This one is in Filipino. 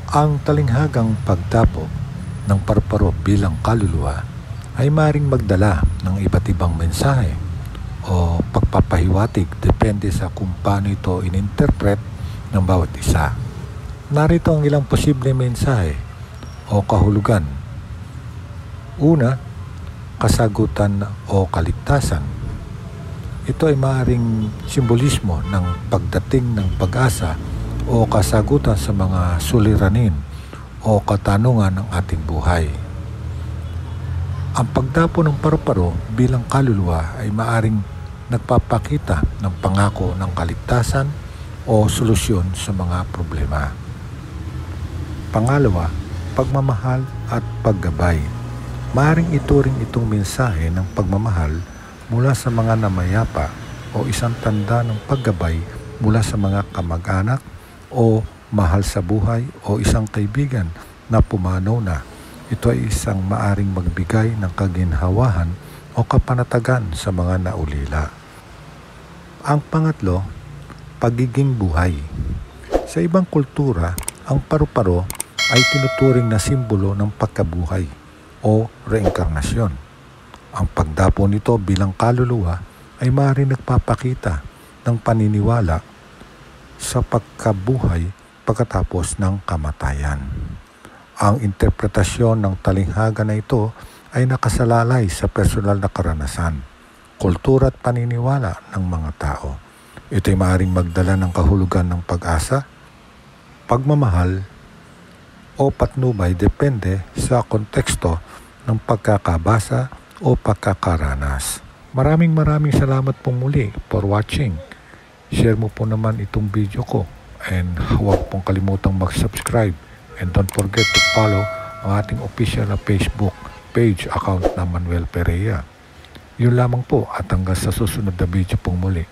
Ang talinghagang pagdapog ng paru-paro bilang kaluluwa ay maring magdala ng iba't ibang mensahe o pagpapahiwatig depende sa kung paano ito ininterpret ng bawat isa. Narito ang ilang posibleng mensahe o kahulugan. Una, kasagutan o kaligtasan. Ito ay maaaring simbolismo ng pagdating ng pag-asa o kasagutan sa mga suliranin o katanungan ng ating buhay. Ang pagdapo ng paru-paro bilang kaluluwa ay maaaring nagpapakita ng pangako ng kaligtasan o solusyon sa mga problema. Pangalawa, pagmamahal at paggabay. Maaaring ituring itong mensahe ng pagmamahal mula sa mga namayapa o isang tanda ng paggabay mula sa mga kamag-anak o mahal sa buhay o isang kaibigan na pumanaw na. Ito ay isang maaring magbigay ng kaginhawahan o kapanatagan sa mga naulila. Ang pangatlo, pagiging buhay. Sa ibang kultura, ang paru-paro ay tinuturing na simbolo ng pagkabuhay o reinkarnasyon. Ang pagdapo nito bilang kaluluwa ay maaaring nagpapakita ng paniniwala sa pagkabuhay pagkatapos ng kamatayan. Ang interpretasyon ng talinghaga na ito ay nakasalalay sa personal na karanasan, kultura at paniniwala ng mga tao. Ito ay maaaring magdala ng kahulugan ng pag-asa, pagmamahal, o patnubay depende sa konteksto ng pagkakabasa o pagkakaranas. Maraming salamat pong muli for watching. Share mo po naman itong video ko and huwag pong kalimutang mag-subscribe and don't forget to follow ang ating official na Facebook page account na Manuel Pereira. Yun lamang po at hanggang sa susunod na video pong muli.